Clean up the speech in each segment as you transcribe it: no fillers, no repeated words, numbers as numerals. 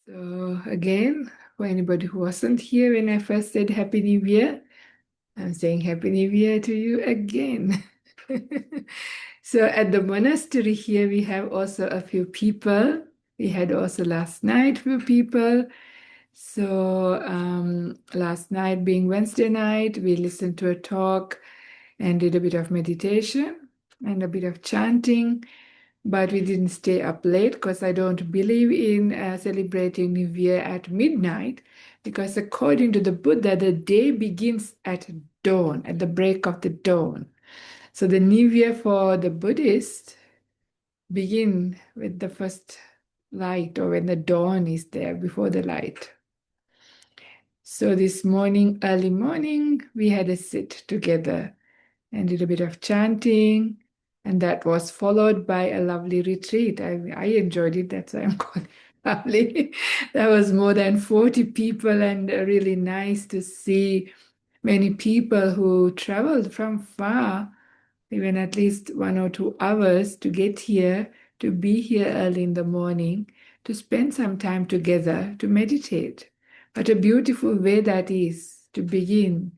So again, for anybody who wasn't here when I first said Happy New Year, I'm saying Happy New Year to you again. So at the monastery here, we have also a few people. We had also last night few people. So last night being Wednesday night, we listened to a talk and did a bit of meditation and a bit of chanting. But we didn't stay up late because I don't believe in celebrating New Year at midnight. Because according to the Buddha, the day begins at dawn, at the break of the dawn. So the New Year for the Buddhists begin with the first light or when the dawn is there before the light. So this morning, early morning, we had a sit together and did a bit of chanting, and that was followed by a lovely retreat. I enjoyed it. That's why I'm calling it lovely. There was more than 40 people, and really nice to see many people who traveled from far, even at least 1 or 2 hours to get here, to be here early in the morning, to spend some time together, to meditate. What a beautiful way that is to begin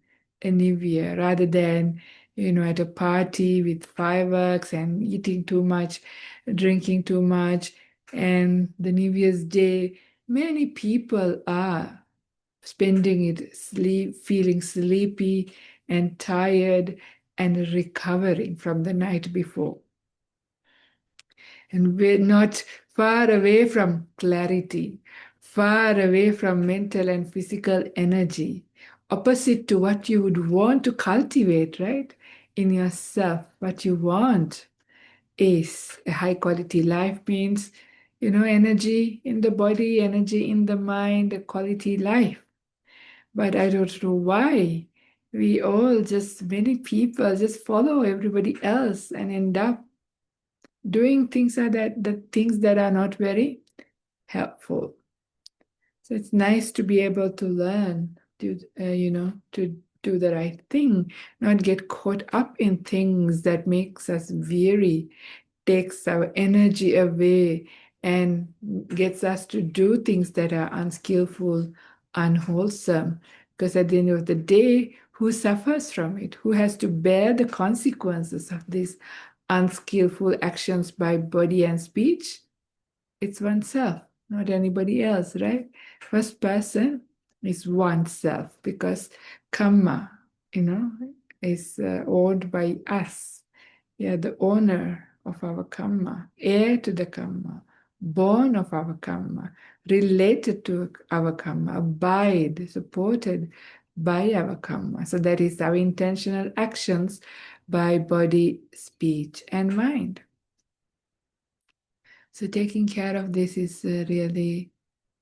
a new year rather than, at a party with fireworks and eating too much, drinking too much. And the New Year's Day, many people are spending it feeling sleepy and tired and recovering from the night before. And we're not far away from clarity, far away from mental and physical energy, opposite to what you would want to cultivate, right? In yourself, what you want is a high quality life means, energy in the body, energy in the mind, a quality life. But I don't know why we all just, many people just follow everybody else and end up doing things the things that are not very helpful. So it's nice to be able to learn to do the right thing, not get caught up in things that makes us weary, takes our energy away, and gets us to do things that are unskillful, unwholesome. Because at the end of the day, who suffers from it? Who has to bear the consequences of these unskillful actions by body and speech? It's oneself, not anybody else, right? First person is oneself because karma, is owned by us. We are the owner of our karma, heir to the karma, born of our karma, related to our karma, abide, supported by our karma. So that is our intentional actions by body, speech, and mind. So taking care of this is really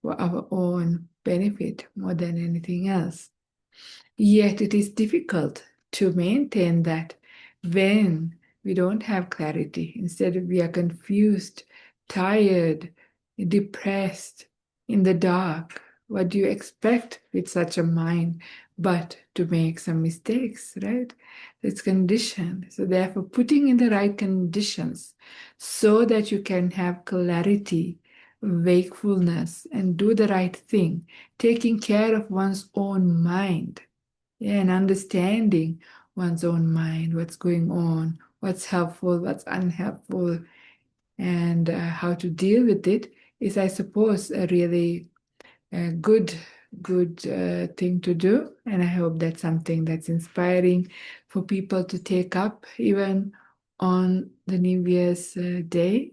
for our own benefit more than anything else. Yet it is difficult to maintain that when we don't have clarity. Instead, we are confused, tired, depressed, in the dark. What do you expect with such a mind but to make some mistakes, right? It's conditioned. So, therefore, putting in the right conditions so that you can have clarity, wakefulness, and do the right thing, taking care of one's own mind. Yeah, and understanding one's own mind, what's going on, what's helpful, what's unhelpful, and how to deal with it is, I suppose, a really good thing to do. And I hope that's something that's inspiring for people to take up even on the New Year's Day.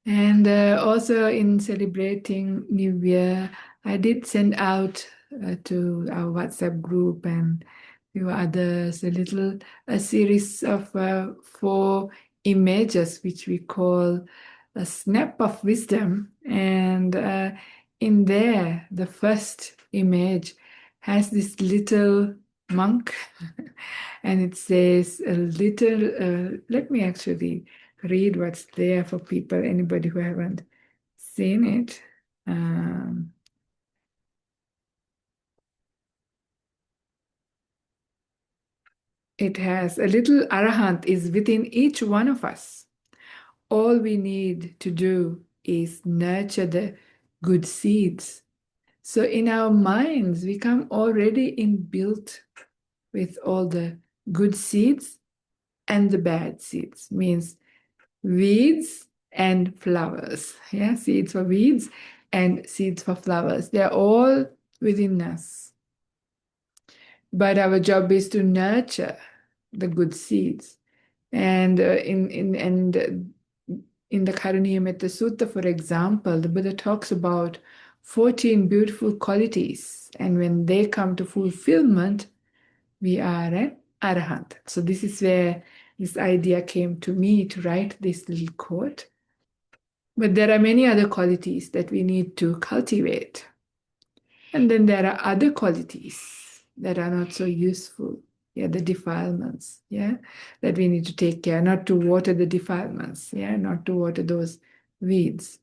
And also in celebrating New Year, I did send out to our WhatsApp group and few others a series of 4 images, which we call a snap of wisdom. And in there, the first image has this little monk, and it says a little. Let me actually read what's there for people, anybody who haven't seen it. It has a little arahant is within each one of us. All we need to do is nurture the good seeds. So in our minds, we come already inbuilt with all the good seeds and the bad seeds, means weeds and flowers. Yeah, seeds for weeds and seeds for flowers. They're all within us. But our job is to nurture the good seeds. And in the Karaniya Metta Sutta, for example, the Buddha talks about 14 beautiful qualities. And when they come to fulfillment, we are an arahant. So this is where this idea came to me to write this little quote. But there are many other qualities that we need to cultivate. And then there are other qualities that are not so useful. Yeah, the defilements, yeah, that we need to take care, not to water the defilements, yeah, not to water those weeds.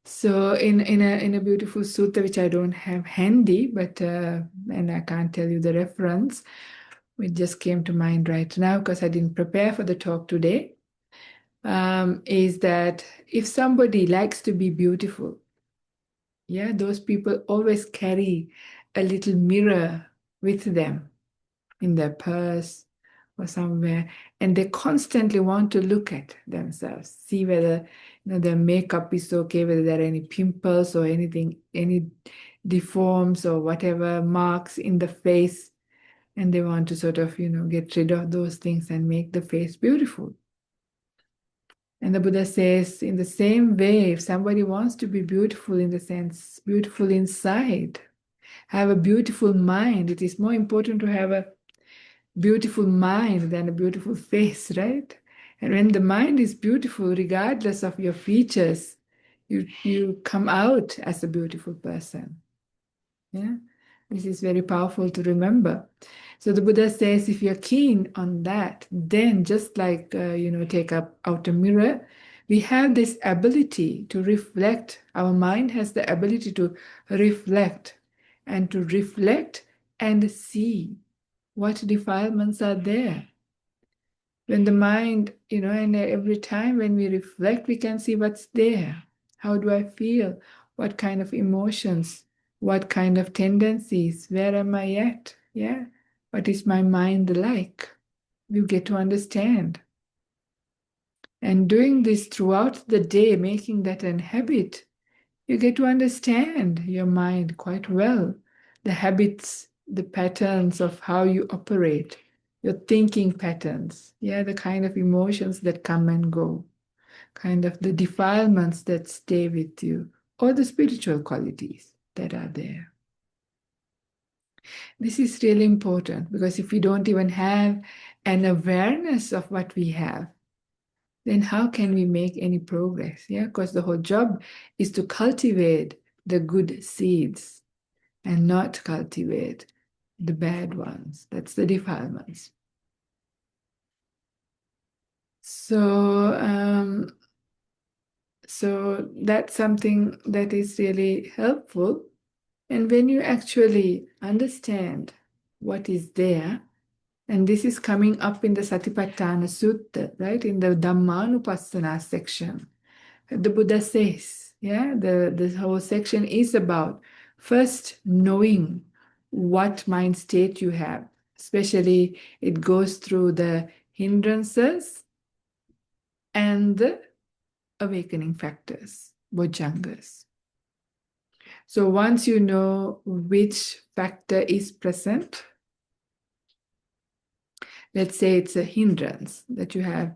So in a beautiful sutta, which I don't have handy, but and I can't tell you the reference, it just came to mind right now because I didn't prepare for the talk today, is that if somebody likes to be beautiful, yeah, those people always carry a little mirror with them in their purse or somewhere, and they constantly want to look at themselves, see whether their makeup is okay, whether there are any pimples or anything, any deforms or whatever marks in the face, and they want to sort of get rid of those things and make the face beautiful. And the Buddha says, in the same way, if somebody wants to be beautiful in the sense, beautiful inside, have a beautiful mind, it is more important to have a beautiful mind than a beautiful face, right? And when the mind is beautiful, regardless of your features, you come out as a beautiful person. Yeah, this is very powerful to remember. So the Buddha says, if you're keen on that, then just like take up out a mirror, we have this ability to reflect. Our mind has the ability to reflect and see what defilements are there. When the mind, and every time when we reflect, we can see what's there. How do I feel? What kind of emotions? What kind of tendencies? Where am I at? Yeah. What is my mind like? You get to understand. And doing this throughout the day, making that an habit, you get to understand your mind quite well. The habits, the patterns of how you operate, your thinking patterns, yeah, the kind of emotions that come and go, kind of the defilements that stay with you, or the spiritual qualities that are there. This is really important because if we don't even have an awareness of what we have, then how can we make any progress? Yeah, because the whole job is to cultivate the good seeds and not cultivate the bad ones. That's the defilements. So that's something that is really helpful. And when you actually understand what is there, and this is coming up in the Satipatthana Sutta, right, in the Dhammanupassana section, the Buddha says, yeah, the whole section is about first knowing what mind state you have. Especially, it goes through the hindrances and the awakening factors, bojjhangas. So once you know which factor is present, let's say it's a hindrance that you have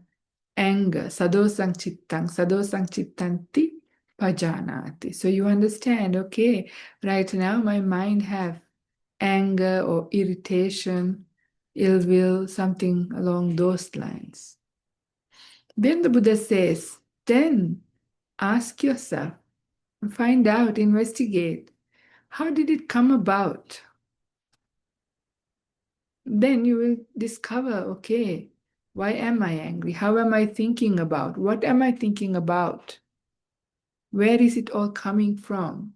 anger, sadosang chittanti pajanati. So you understand, okay, right now my mind have anger or irritation, ill will, something along those lines. Then the Buddha says, then ask yourself, find out, investigate, how did it come about? Then you will discover, okay, why am I angry? How am I thinking about? What am I thinking about? Where is it all coming from?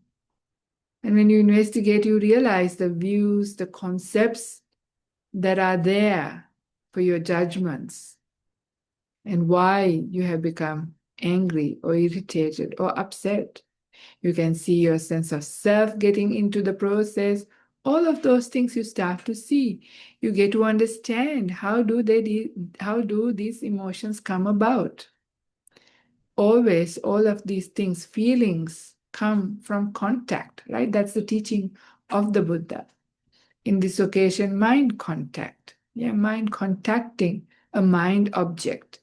And when you investigate, you realize the views, the concepts that are there for your judgments. and why you have become angry or irritated or upset. You can see your sense of self getting into the process. All of those things you start to see. You get to understand how do these emotions come about. Always, all of these things, feelings, come from contact, right? That's the teaching of the Buddha. In this occasion, mind contact. Yeah, mind contacting a mind object.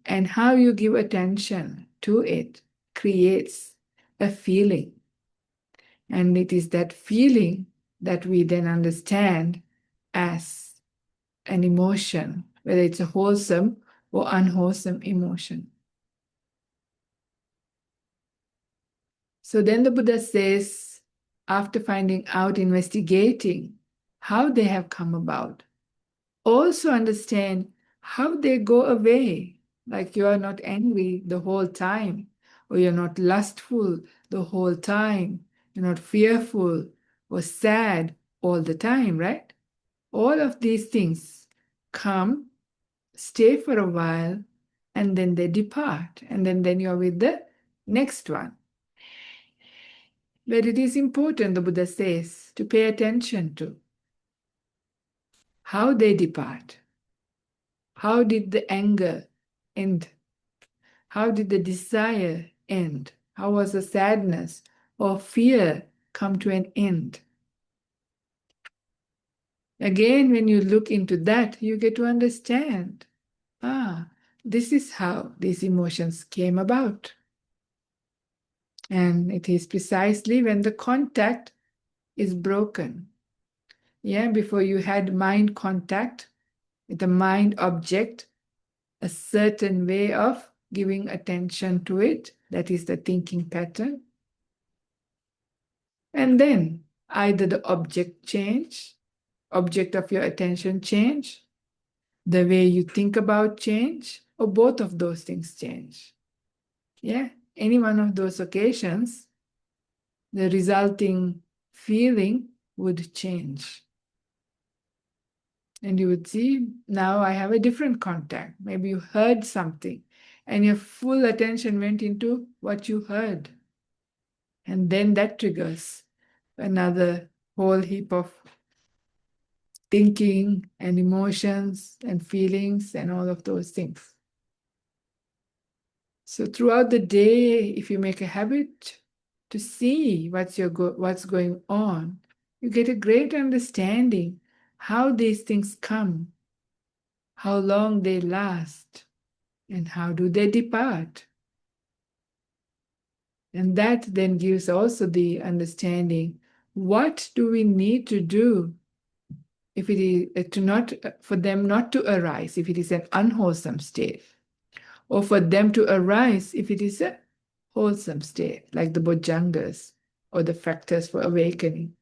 And how you give attention to it creates a feeling. And it is that feeling that we then understand as an emotion, whether it's a wholesome or unwholesome emotion. So then the Buddha says, after finding out, investigating how they have come about, also understand how they go away. Like you are not angry the whole time, or you're not lustful the whole time, you're not fearful or sad all the time, right? All of these things come, stay for a while, and then they depart. And then you're with the next one. But it is important, the Buddha says, to pay attention to how they depart. How did the anger end? How did the desire end? How was the sadness or fear come to an end? Again, when you look into that, you get to understand, this is how these emotions came about. And it is precisely when the contact is broken. Yeah, before you had mind contact with a mind object, a certain way of giving attention to it, that is the thinking pattern. And then either the object of your attention change, the way you think about change, or both of those things change. Yeah, any one of those occasions, the resulting feeling would change. And you would see, now I have a different contact. Maybe you heard something and your full attention went into what you heard. And then that triggers another whole heap of thinking and emotions and feelings and all of those things. So throughout the day, if you make a habit to see what's going on, you get a great understanding how these things come, how long they last, and how do they depart. And that then gives also the understanding, what do we need to do if it is for them not to arise, if it is an unwholesome state, or for them to arise if it is a wholesome state, like the bojjhangas or the factors for awakening.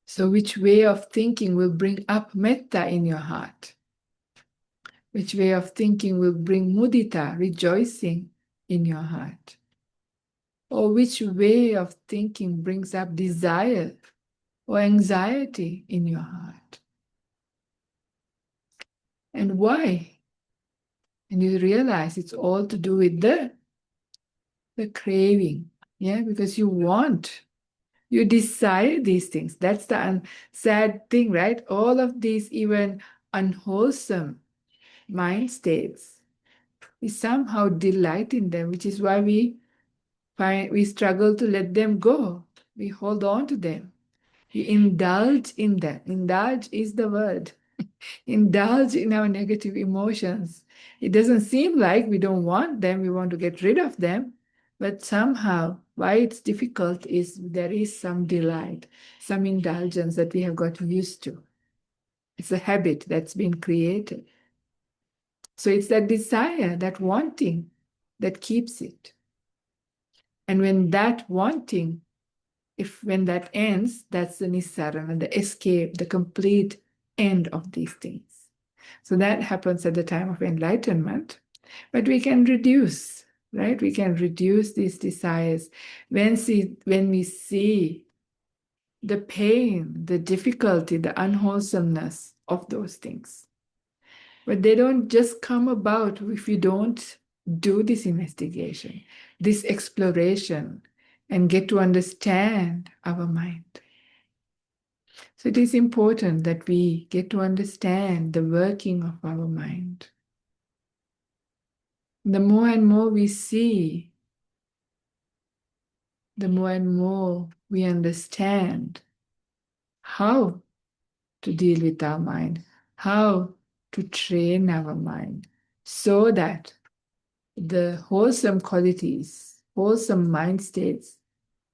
So which way of thinking will bring up metta in your heart? Which way of thinking will bring mudita, rejoicing, in your heart? Or which way of thinking brings up desire or anxiety in your heart? And why? And you realize it's all to do with the craving. Yeah, because you desire these things. That's the sad thing, right? All of these, even unwholesome mind states, we somehow delight in them, which is why we struggle to let them go. We hold on to them. We indulge in them. Indulge is the word. Indulge in our negative emotions. It doesn't seem like we don't want them, we want to get rid of them, but somehow, why it's difficult is there is some delight, some indulgence that we have got used to. It's a habit that's been created. So it's that desire, that wanting, that keeps it. And when that wanting, when that ends, that's the nissarana, the escape, the complete end of these things. So that happens at the time of enlightenment. But we can reduce, right? We can reduce these desires when we see the pain, the difficulty, the unwholesomeness of those things. But they don't just come about if you don't do this investigation, this exploration, and get to understand our mind. So it is important that we get to understand the working of our mind. The more and more we see, the more and more we understand how to deal with our mind, how to train our mind so that the wholesome qualities, wholesome mind states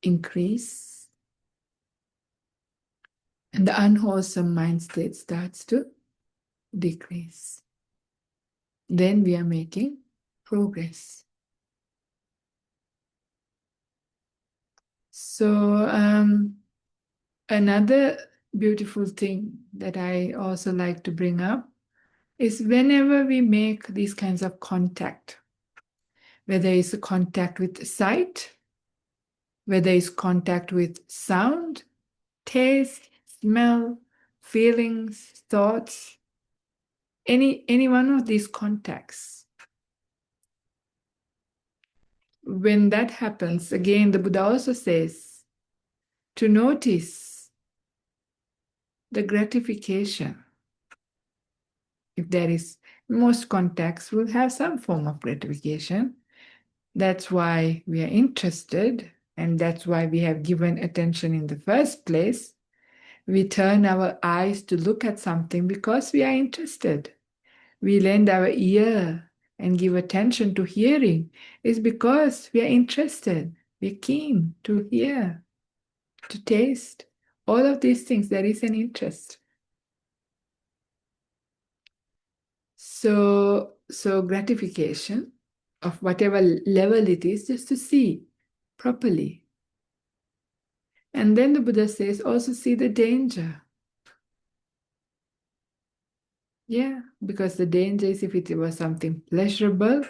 increase and the unwholesome mind state starts to decrease. Then we are making progress. So, another beautiful thing that I also like to bring up is whenever we make these kinds of contact, whether it's a contact with sight, whether it's contact with sound, taste, smell, feelings, thoughts, any one of these contacts. When that happens, again, the Buddha also says to notice the gratification. If there is, most contacts will have some form of gratification. That's why we are interested, and that's why we have given attention in the first place. We turn our eyes to look at something because we are interested. We lend our ear and give attention to hearing is because we are interested. We're keen to hear, to taste. All of these things, there is an interest. So gratification of whatever level it is, just to see properly. And then the Buddha says, also see the danger. Yeah, because the danger is if it was something pleasurable,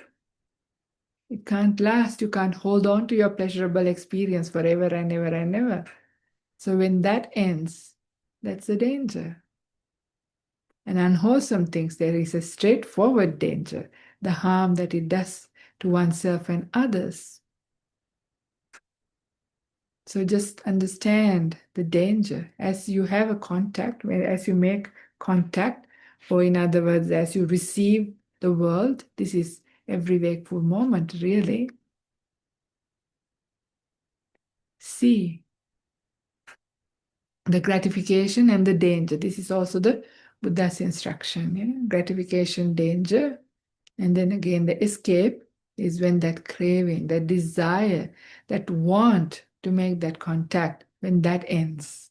it can't last. You can't hold on to your pleasurable experience forever and ever and ever. So when that ends, that's the danger. And unwholesome things, there is a straightforward danger, the harm that it does to oneself and others. So just understand the danger as you have a contact, as you make contact, or in other words, as you receive the world. This is every wakeful moment, really. See the gratification and the danger. This is also the Buddha's instruction. Yeah? Gratification, danger, and then again the escape is when that craving, that desire, that want to make that contact, when that ends.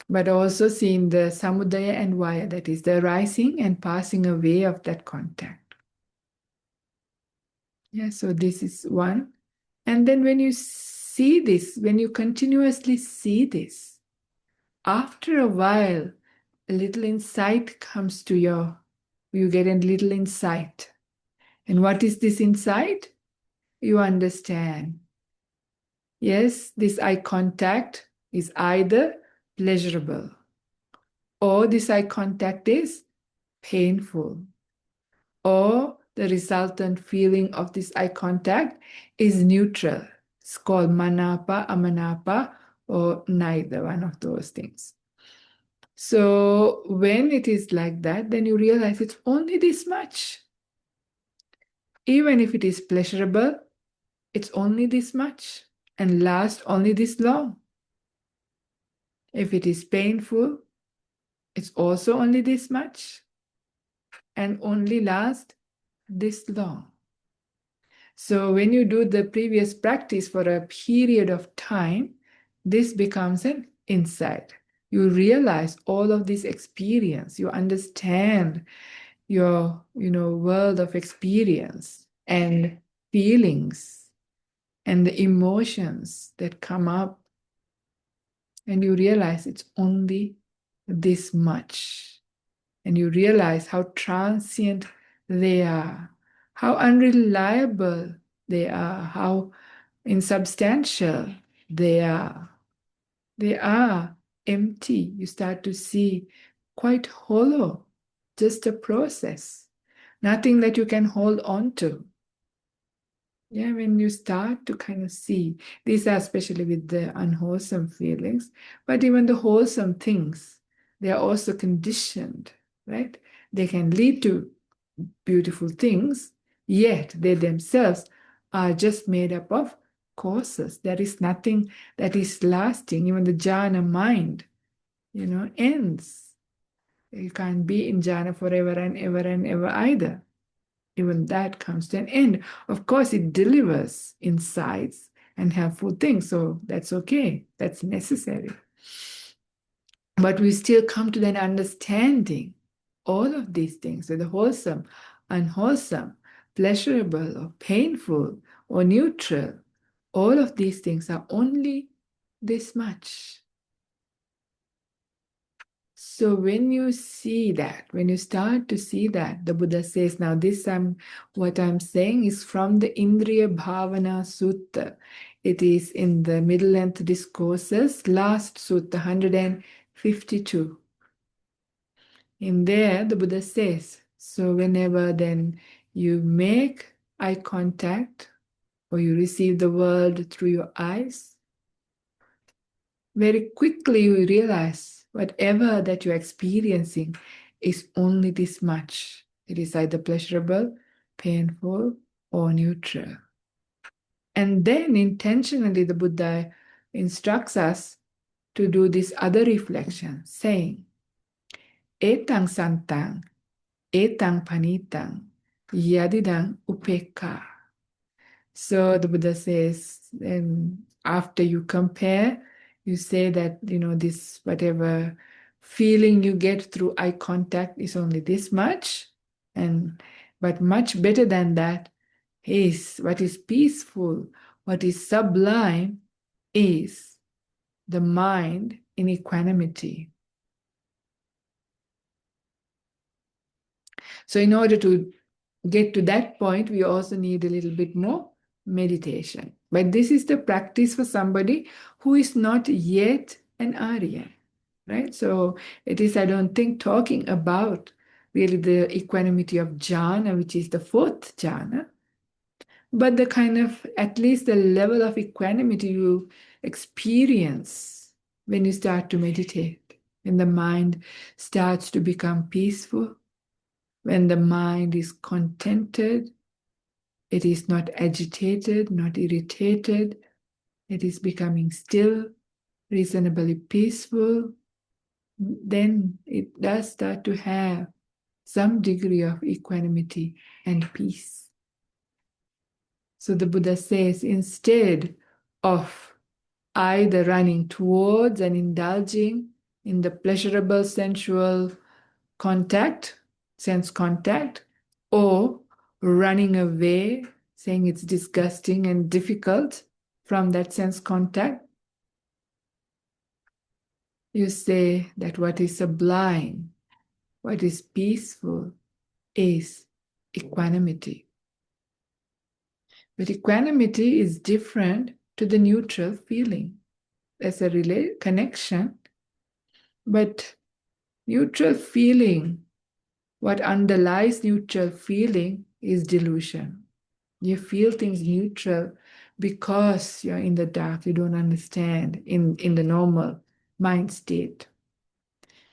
But also seeing the samudaya and vaya, that is the rising and passing away of that contact. Yeah, so this is one. And then when you see this, when you continuously see this, after a while, a little insight comes to you get a little insight. And what is this insight? You understand. Yes, this eye contact is either pleasurable or this eye contact is painful, or the resultant feeling of this eye contact is neutral. It's called manapa, amanapa, or neither one of those things. So when it is like that, then you realize it's only this much. Even if it is pleasurable, it's only this much and lasts only this long. If it is painful, it's also only this much and only lasts this long. So when you do the previous practice for a period of time, this becomes an insight. You realize all of this experience. You understand your, world of experience and feelings and the emotions that come up. And you realize it's only this much. And you realize how transient they are, how unreliable they are, how insubstantial they are. They are empty. You start to see quite hollow. just a process, nothing that you can hold on to. Yeah, when you start to kind of see, these are especially with the unwholesome feelings, but even the wholesome things, they are also conditioned, right? They can lead to beautiful things, yet they themselves are just made up of causes. There is nothing that is lasting. Even the jhana mind, ends. You can't be in jhana forever and ever either. Even that comes to an end. Of course, it delivers insights and helpful things, so that's okay. That's necessary. But we still come to that understanding all of these things, whether wholesome, unwholesome, pleasurable, or painful, or neutral. All of these things are only this much. So when you see that, when you start to see that, the Buddha says, now this what I'm saying is from the Indriya Bhavana Sutta. It is in the middle length discourses, last sutta, 152. In there, the Buddha says, so whenever then you make eye contact or you receive the world through your eyes, very quickly you realize whatever that you're experiencing is only this much. It is either pleasurable, painful, or neutral. And then intentionally the Buddha instructs us to do this other reflection, saying, Etang santang, etang panitang, yadidang upekka. So the Buddha says, and after you compare, you say that, this whatever feeling you get through eye contact is only this much, but much better than that is what is peaceful, what is sublime is the mind in equanimity. So in order to get to that point, we also need a little bit more meditation. But this is the practice for somebody who is not yet an Arya, right? So it is, I don't think, talking about really the equanimity of jhana, which is the fourth jhana, but the kind of, at least the level of equanimity you experience when you start to meditate, when the mind starts to become peaceful, when the mind is contented, it is not agitated, not irritated, it is becoming still, reasonably peaceful, then it does start to have some degree of equanimity and peace. So the Buddha says, instead of either running towards and indulging in the pleasurable sensual contact, sense contact, or running away, saying it's disgusting and difficult from that sense contact, you say that what is sublime, what is peaceful, is equanimity. But equanimity is different to the neutral feeling. There's a connection, but neutral feeling, what underlies neutral feeling is delusion. You feel things neutral because you're in the dark, you don't understand in the normal mind state.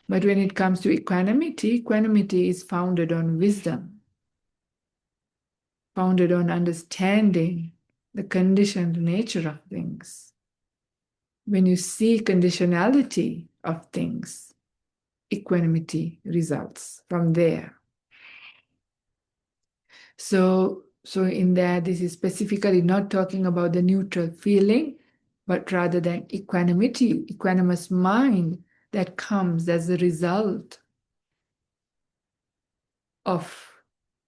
But when it comes to equanimity, equanimity is founded on wisdom, founded on understanding the conditioned nature of things. When you see conditionality of things, equanimity results from there. So in that, this is specifically not talking about the neutral feeling, but rather than equanimity, equanimous mind that comes as a result of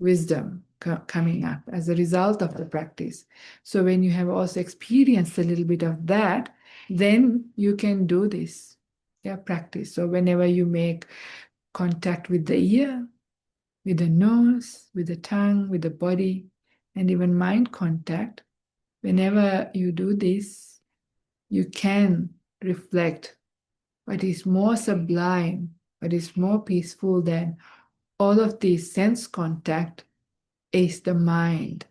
wisdom coming up, as a result of the practice. So when you have also experienced a little bit of that, then you can do this, practice. So whenever you make contact with the ear, with the nose, with the tongue, with the body, and even mind contact, whenever you do this, you can reflect what is more sublime, what is more peaceful than All of these sense contact is the mind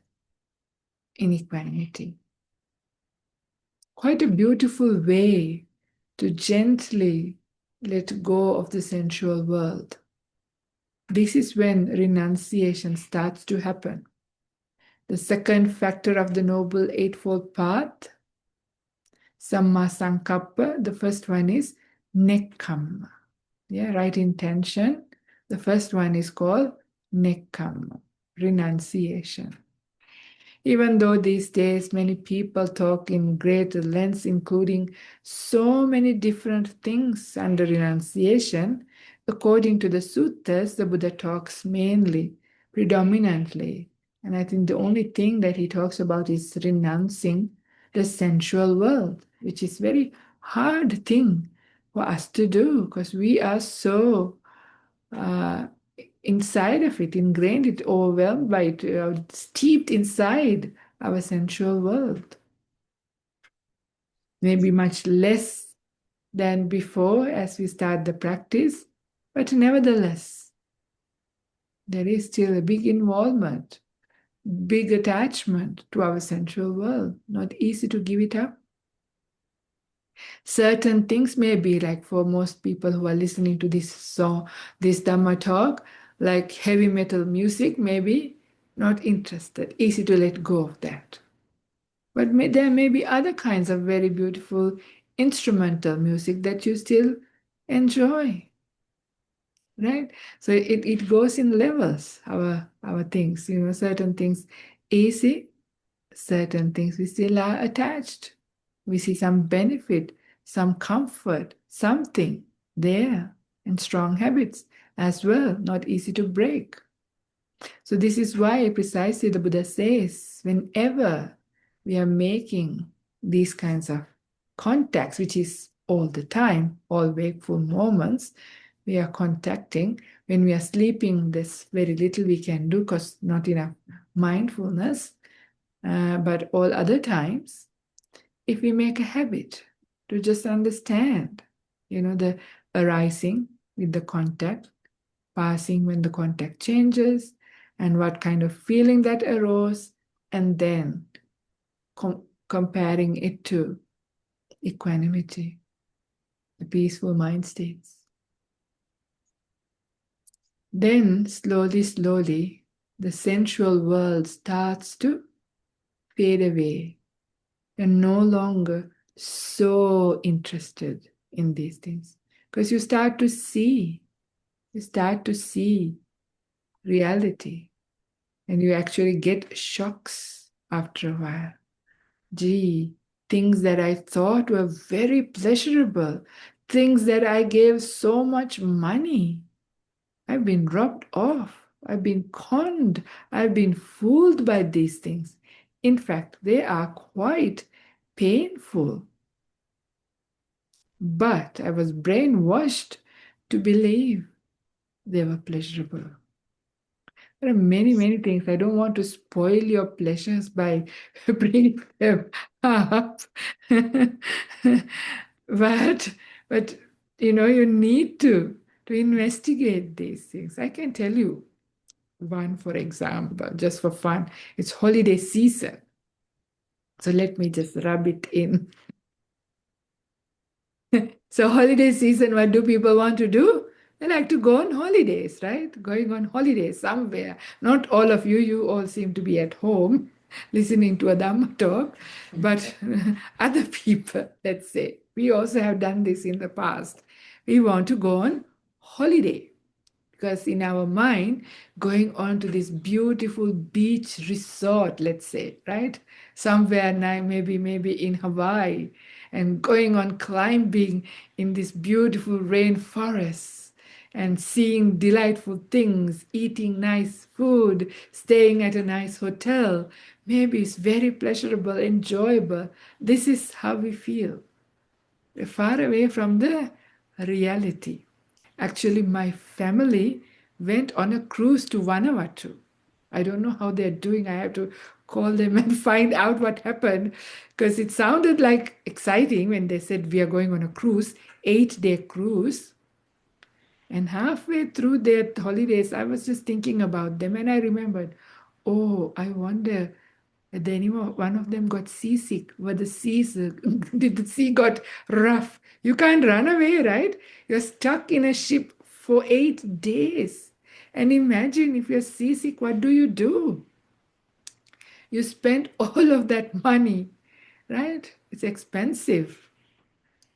in equanimity. Quite a beautiful way to gently let go of the sensual world. This is when renunciation starts to happen. The second factor of the Noble Eightfold Path, Samma Sankappa, the first one is Nekkhamma. Yeah, right intention. The first one is called Nekkhamma, renunciation. Even though these days many people talk in great lengths, including so many different things under renunciation, according to the suttas, the Buddha talks mainly, predominantly, and I think the only thing that he talks about is renouncing the sensual world, which is very hard thing for us to do because we are so uh, inside of it, ingrained it, overwhelmed by it, steeped inside our sensual world. Maybe much less than before as we start the practice, but nevertheless, there is still a big involvement, big attachment to our sensual world. Not easy to give it up. Certain things may be like for most people who are listening to this song, this Dhamma talk, like heavy metal music, maybe not interested, easy to let go of that. But there may be other kinds of very beautiful instrumental music that you still enjoy, right? So it goes in levels, our things, certain things easy, certain things we still are attached. We see some benefit, some comfort, something there, and strong habits as well, not easy to break. So, this is why precisely the Buddha says whenever we are making these kinds of contacts, which is all the time, all wakeful moments, we are contacting. When we are sleeping, there's very little we can do because not enough mindfulness. But all other times, if we make a habit to just understand, the arising with the contact, passing when the contact changes, and what kind of feeling that arose, and then comparing it to equanimity, the peaceful mind states. Then, slowly, slowly, the sensual world starts to fade away. You're no longer so interested in these things because you start to see reality, and you actually get shocks after a while. Gee, things that I thought were very pleasurable, things that I gave so much money, I've been robbed off, I've been conned, I've been fooled by these things. In fact, they are quite painful. But I was brainwashed to believe they were pleasurable. There are many, many things. I don't want to spoil your pleasures by bringing them up. but but you need to investigate these things. I can tell you one, for example, just for fun. It's holiday season. So let me just rub it in. So holiday season, what do people want to do? They like to go on holidays, right? Going on holidays somewhere. Not all of you, you all seem to be at home listening to a Dhamma talk, but other people, let's say, we also have done this in the past. We want to go on holiday because in our mind, going on to this beautiful beach resort, let's say, right? Somewhere maybe in Hawaii, and going on climbing in this beautiful rainforest and seeing delightful things, eating nice food, staying at a nice hotel. Maybe it's very pleasurable, enjoyable. This is how we feel. We're far away from the reality. Actually, my family went on a cruise to Vanuatu. I don't know how they're doing. I have to call them and find out what happened because it sounded like exciting when they said we are going on a cruise, 8-day cruise. And halfway through their holidays, I was just thinking about them and I remembered, oh, I wonder, did anyone, one of them got seasick? Were the seas, did the sea got rough? You can't run away, right? You're stuck in a ship for 8 days. And imagine if you're seasick, what do? You spent all of that money, right? It's expensive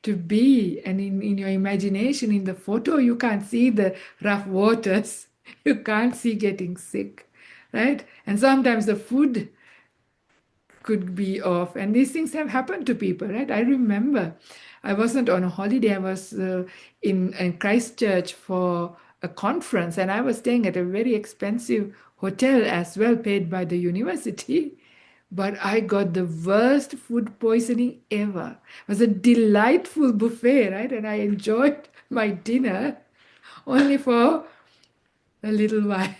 to be. And in your imagination, in the photo, you can't see the rough waters. You can't see getting sick, right? And sometimes the food could be off. And these things have happened to people, right? I remember I wasn't on a holiday. I was in Christchurch for a conference, and I was staying at a very expensive hotel as well, paid by the university. But I got the worst food poisoning ever. It was a delightful buffet, right? And I enjoyed my dinner only for a little while.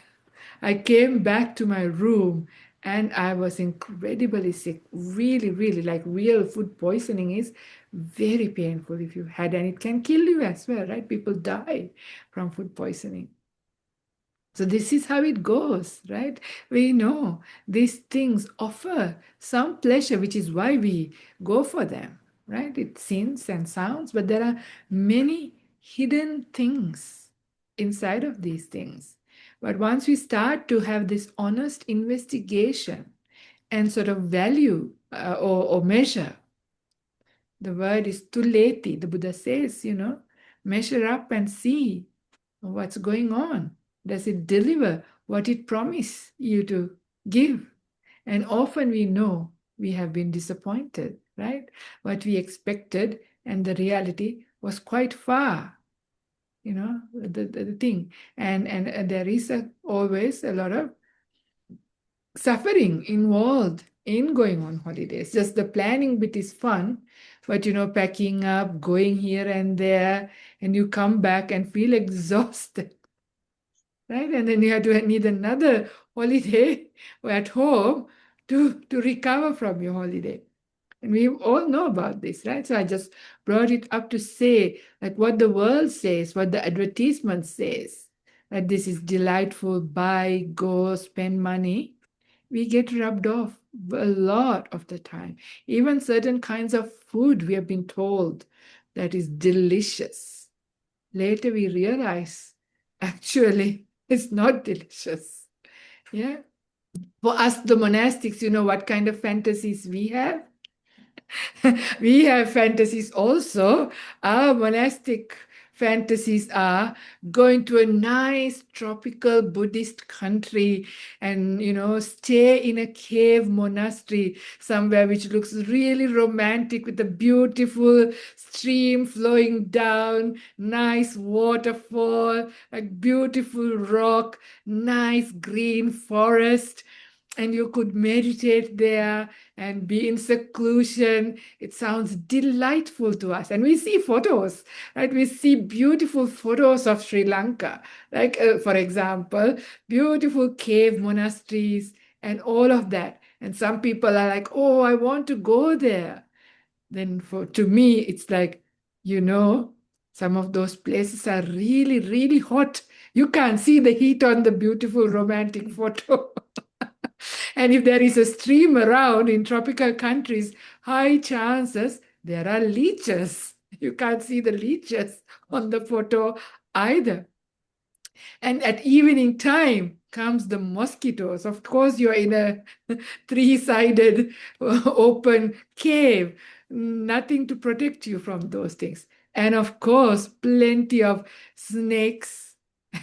I came back to my room and I was incredibly sick. Really, really, like real food poisoning is very painful if you had, and it can kill you as well, right? People die from food poisoning. So this is how it goes, right? We know these things offer some pleasure, which is why we go for them, right? It seems and sounds, but there are many hidden things inside of these things. But once we start to have this honest investigation and sort of value or measure, the word is tuleti. The Buddha says, measure up and see what's going on. Does it deliver what it promised you to give? And often we know we have been disappointed, right? What we expected and the reality was quite far, the thing. And there is always a lot of suffering involved in going on holidays. Just the planning bit is fun, but packing up, going here and there, and you come back and feel exhausted, right? And then you have to need another holiday at home to recover from your holiday. And we all know about this, right? So I just brought it up to say, like what the world says, what the advertisement says, that this is delightful, buy, go, spend money. We get rubbed off a lot of the time. Even certain kinds of food we have been told that is delicious. Later we realize, actually, it's not delicious. Yeah. For us, the monastics, what kind of fantasies we have? We have fantasies also. Our monastic fantasies are going to a nice tropical Buddhist country and, stay in a cave monastery somewhere which looks really romantic with a beautiful stream flowing down, nice waterfall, a beautiful rock, nice green forest. And you could meditate there and be in seclusion. It sounds delightful to us. And we see photos, right? We see beautiful photos of Sri Lanka, like, for example, beautiful cave monasteries and all of that. And some people are like, oh, I want to go there. Then to me, it's like, some of those places are really, really hot. You can't see the heat on the beautiful romantic photo. And if there is a stream around in tropical countries, high chances there are leeches. You can't see the leeches on the photo either. And at evening time comes the mosquitoes. Of course, you're in a three-sided open cave. Nothing to protect you from those things. And of course, plenty of snakes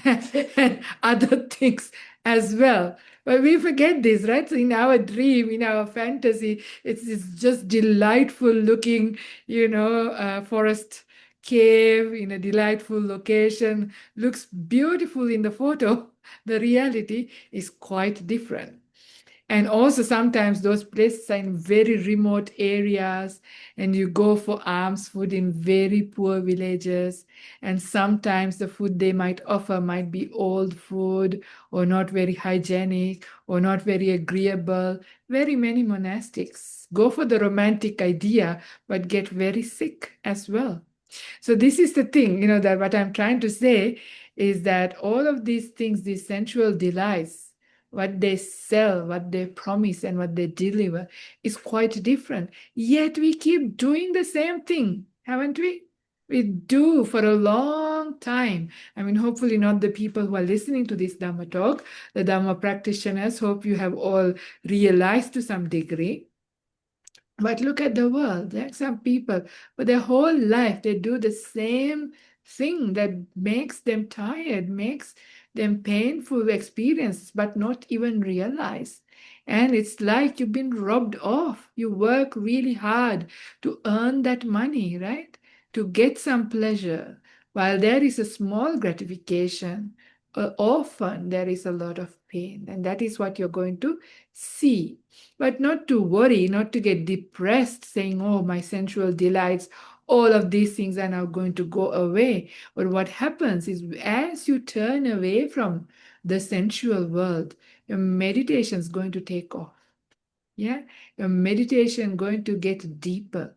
and other things as well. But we forget this, right? So in our dream, in our fantasy, it's just delightful looking, forest cave in a delightful location. Looks beautiful in the photo. The reality is quite different. And also sometimes those places are in very remote areas and you go for alms food in very poor villages. And sometimes the food they might offer might be old food or not very hygienic or not very agreeable. Very many monastics go for the romantic idea but get very sick as well. So this is the thing, that what I'm trying to say is that all of these things, these sensual delights, what they sell, what they promise, and what they deliver is quite different. Yet we keep doing the same thing, haven't we? We do for a long time. I mean, hopefully not the people who are listening to this Dhamma talk, the Dhamma practitioners. Hope you have all realized to some degree. But look at the world. There are some people, for their whole life, they do the same thing that makes them tired, makes them painful experiences, but not even realize. And it's like you've been robbed off. You work really hard to earn that money, right? To get some pleasure. While there is a small gratification, often there is a lot of pain. And that is what you're going to see. But not to worry, not to get depressed, saying, oh, my sensual delights, all of these things are now going to go away. But what happens is as you turn away from the sensual world, your meditation is going to take off. Yeah, your meditation going to get deeper.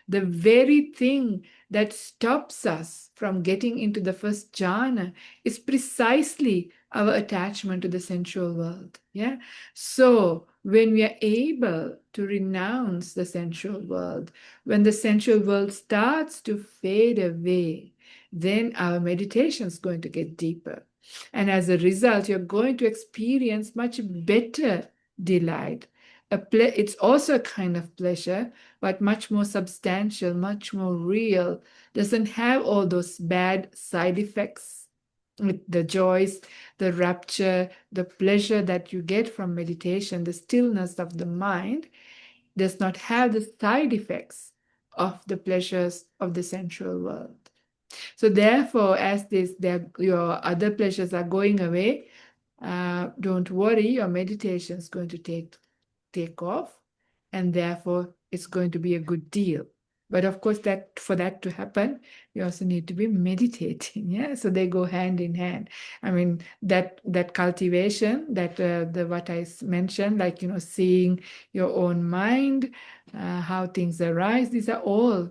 The very thing that stops us from getting into the first jhana is precisely our attachment to the sensual world. Yeah. So when we are able to renounce the sensual world, when the sensual world starts to fade away, then our meditation is going to get deeper. And as a result, you're going to experience much better delight. It's also a kind of pleasure, but much more substantial, much more real, doesn't have all those bad side effects with the joys, the rapture, the pleasure that you get from meditation, the stillness of the mind does not have the side effects of the pleasures of the sensual world. So therefore, as your other pleasures are going away, don't worry, your meditation is going to take off, and therefore it's going to be a good deal. But of course, that for that to happen, you also need to be meditating. Yeah, so they go hand in hand. I mean, that cultivation, that the what I mentioned, like seeing your own mind, how things arise. These are all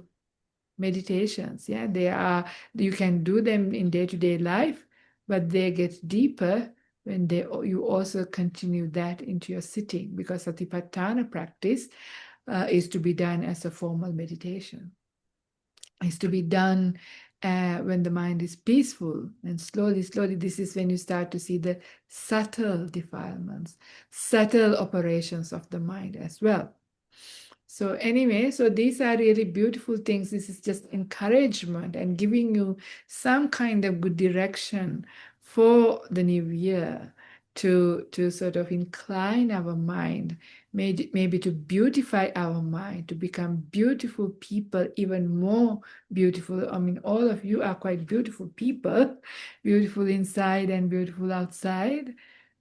meditations. Yeah, they are. You can do them in day-to-day life, but they get deeper when you also continue that into your sitting, because satipatthana practice is to be done as a formal meditation. Is to be done when the mind is peaceful, and slowly, slowly, this is when you start to see the subtle defilements, subtle operations of the mind as well. So anyway, so these are really beautiful things. This is just encouragement and giving you some kind of good direction for the new year to sort of incline our mind, maybe to beautify our mind, to become beautiful people, even more beautiful. I mean, all of you are quite beautiful people, beautiful inside and beautiful outside,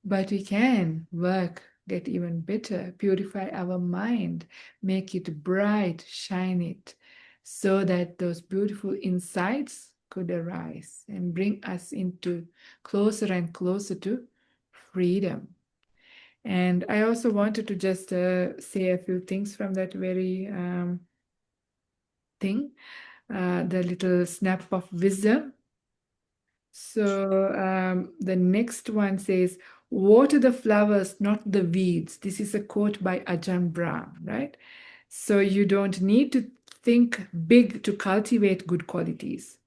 but we can work, get even better, purify our mind, make it bright, shine it, so that those beautiful insights could arise and bring us into closer and closer to freedom. And I also wanted to just say a few things from that very thing, the little snap of wisdom. So the next one says, water the flowers, not the weeds. This is a quote by Ajahn Brahm, right? So you don't need to think big to cultivate good qualities.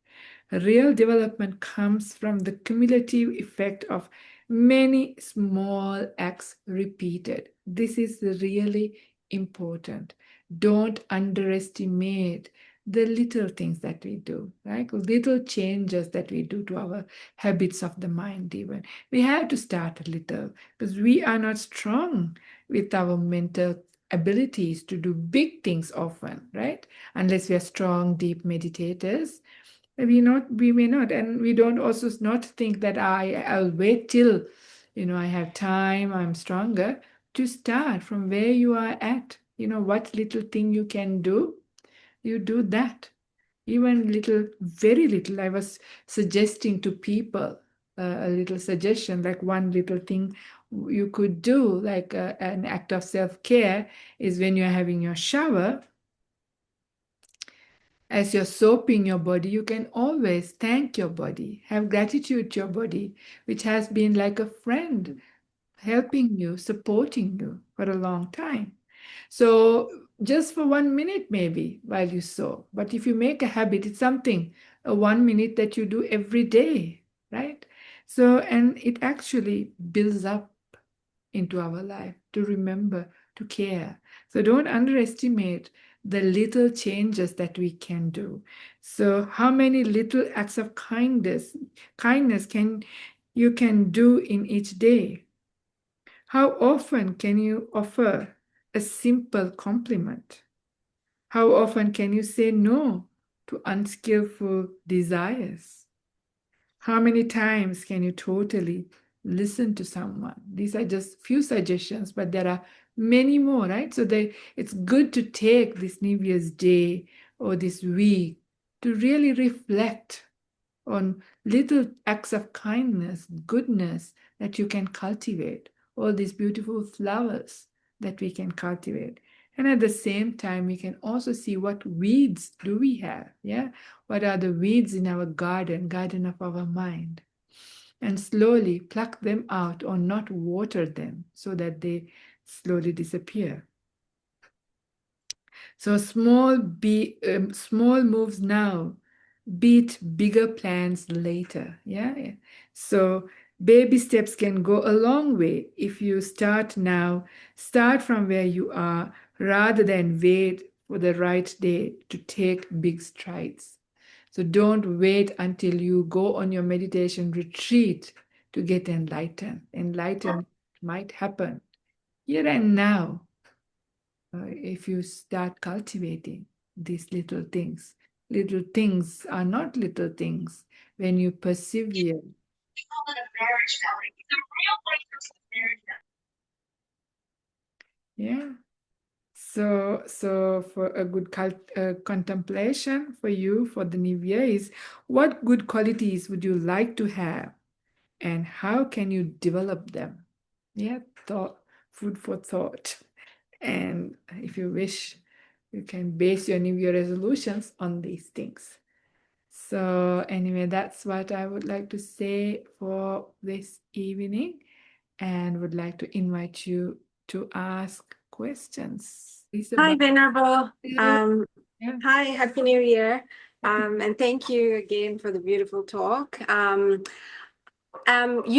Real development comes from the cumulative effect of many small acts repeated. This is really important. Don't underestimate the little things that we do, right? Little changes that we do to our habits of the mind, even. We have to start a little because we are not strong with our mental abilities to do big things often, right? Unless we are strong, deep meditators. We may not, and we don't also not think that I'll wait till I have time, I'm stronger. To start from where you are at, what little thing you can do, you do that. Even little, very little. I was suggesting to people a little suggestion, like one little thing you could do, like an act of self-care, is when you're having your shower, As you're soaping your body, you can always thank your body, have gratitude to your body, which has been like a friend helping you, supporting you for a long time. So just for 1 minute, maybe while you sew. But if you make a habit, it's something, a 1 minute that you do every day, right? So, and it actually builds up into our life to remember to care. So don't underestimate the little changes that we can do. So how many little acts of kindness can you can do in each day? How often can you offer a simple compliment? How often can you say no to unskillful desires? How many times can you totally listen to someone? These are just few suggestions, but there are many more, right? So it's good to take this New Year's Day or this week to really reflect on little acts of kindness, goodness that you can cultivate, all these beautiful flowers that we can cultivate. And at the same time, we can also see what weeds do we have, yeah? What are the weeds in our garden of our mind? And slowly pluck them out or not water them so that they slowly disappear. So small moves now beat bigger plans later. Yeah. So baby steps can go a long way if you start now, start from where you are rather than wait for the right day to take big strides. So don't wait until you go on your meditation retreat to get enlightened. Enlightenment might happen here and now if you start cultivating these little things. Little things are not little things when you persevere. Yeah. So for a good contemplation for you for the new year is what good qualities would you like to have and how can you develop them? Yeah, thought, food for thought. And if you wish, you can base your New Year resolutions on these things. So, anyway, that's what I would like to say for this evening, and would like to invite you to ask questions. Hi, Isabel. Venerable. Yeah. Hi, Happy New Year. And thank you again for the beautiful talk. You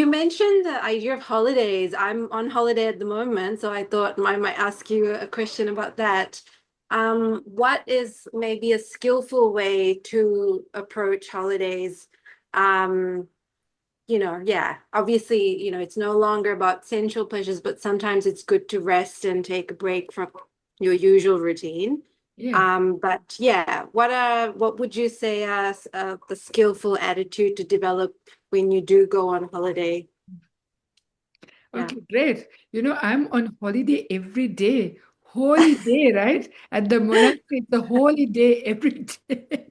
mentioned the idea of holidays. I'm on holiday at the moment, so I thought I might ask you a question about that. What is maybe a skillful way to approach holidays? Um, yeah, obviously, it's no longer about sensual pleasures, but sometimes it's good to rest and take a break from your usual routine. Yes. But yeah, what would you say as the skillful attitude to develop when you do go on holiday? Yeah. Okay, great. I'm on holiday every day. Holy day, right? At the monastery, it's a holy day every day.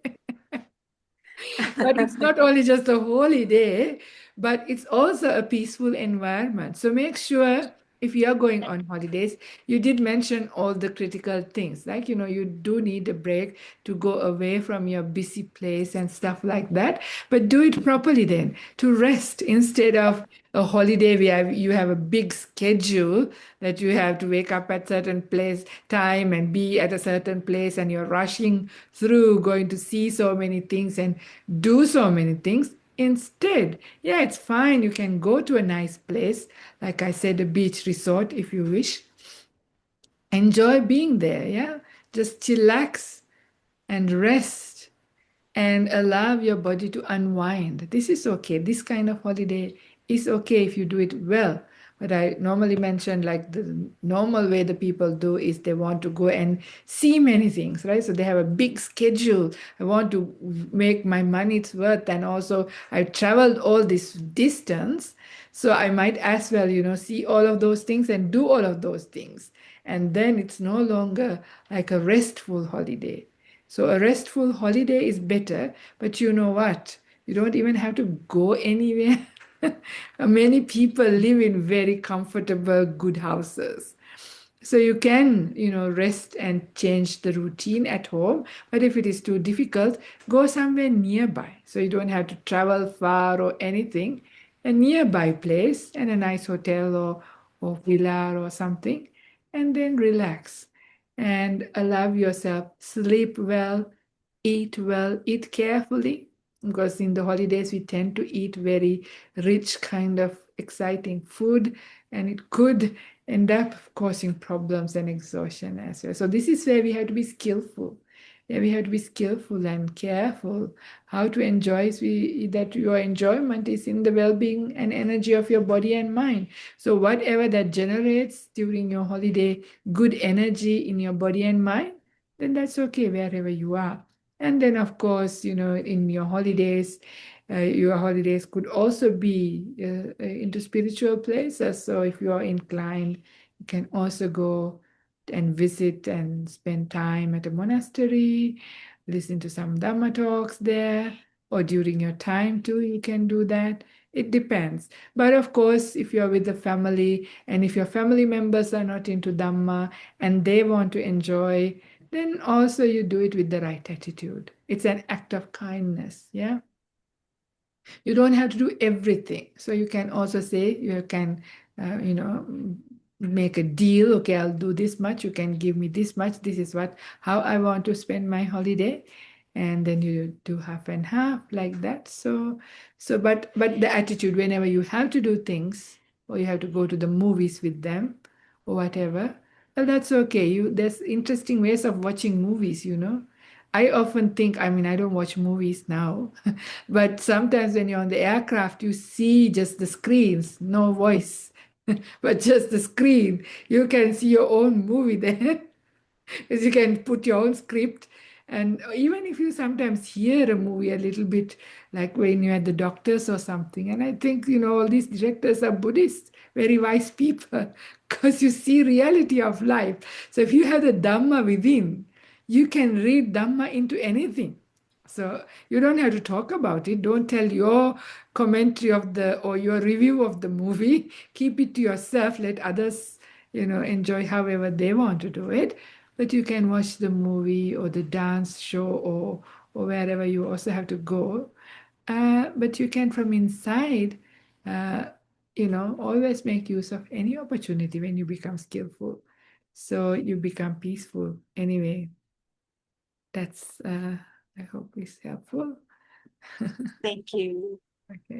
But it's not only just a holy day, but it's also a peaceful environment. So make sure if you are going on holidays, you did mention all the critical things. Like, you do need a break to go away from your busy place and stuff like that. But do it properly then to rest instead of a holiday where you have a big schedule that you have to wake up at certain place time and be at a certain place and you're rushing through going to see so many things and do so many things. Instead, yeah, it's fine. You can go to a nice place, like I said, a beach resort if you wish. Enjoy being there, yeah. Just chillax and rest and allow your body to unwind. This is okay. This kind of holiday is okay if you do it well. But I normally mention like the normal way the people do is they want to go and see many things, right? So they have a big schedule. I want to make my money's worth, and also I've traveled all this distance. So I might as well, see all of those things and do all of those things. And then it's no longer like a restful holiday. So a restful holiday is better, but you know what? You don't even have to go anywhere. Many people live in very comfortable, good houses. So you can, rest and change the routine at home. But if it is too difficult, go somewhere nearby. So you don't have to travel far or anything. A nearby place and a nice hotel or villa or something, and then relax and allow yourself sleep well, eat carefully, because in the holidays we tend to eat very rich, kind of exciting food, and it could end up causing problems and exhaustion as well. So this is where we have to be skillful. Yeah, we have to be skillful and careful how to enjoy that your enjoyment is in the well-being and energy of your body and mind. So whatever that generates during your holiday, good energy in your body and mind, then that's okay wherever you are. And then, of course, in your holidays could also be into spiritual places. So if you are inclined, you can also go and visit and spend time at a monastery, listen to some Dhamma talks there, or during your time too, you can do that. It depends. But of course, if you're with the family and if your family members are not into Dhamma and they want to enjoy, then also you do it with the right attitude. It's an act of kindness. Yeah. You don't have to do everything. So you can also say, you can, make a deal. Okay, I'll do this much. You can give me this much. This is how I want to spend my holiday. And then you do half and half like that. But the attitude, whenever you have to do things or you have to go to the movies with them or whatever, well, that's okay. There's interesting ways of watching movies. I often think, I mean, I don't watch movies now, but sometimes when you're on the aircraft, you see just the screens, no voice, but just the screen. You can see your own movie there. Because you can put your own script. And even if you sometimes hear a movie a little bit, like when you're at the doctor's or something, and I think, all these directors are Buddhists, very wise people, because you see reality of life. So if you have the Dhamma within, you can read Dhamma into anything. So you don't have to talk about it. Don't tell your commentary or your review of the movie. Keep it to yourself. Let others, enjoy however they want to do it. But you can watch the movie or the dance show or wherever you also have to go. But you can from inside, uh, always make use of any opportunity when you become skillful. So you become peaceful. Anyway, I hope it's helpful. Thank you. Okay.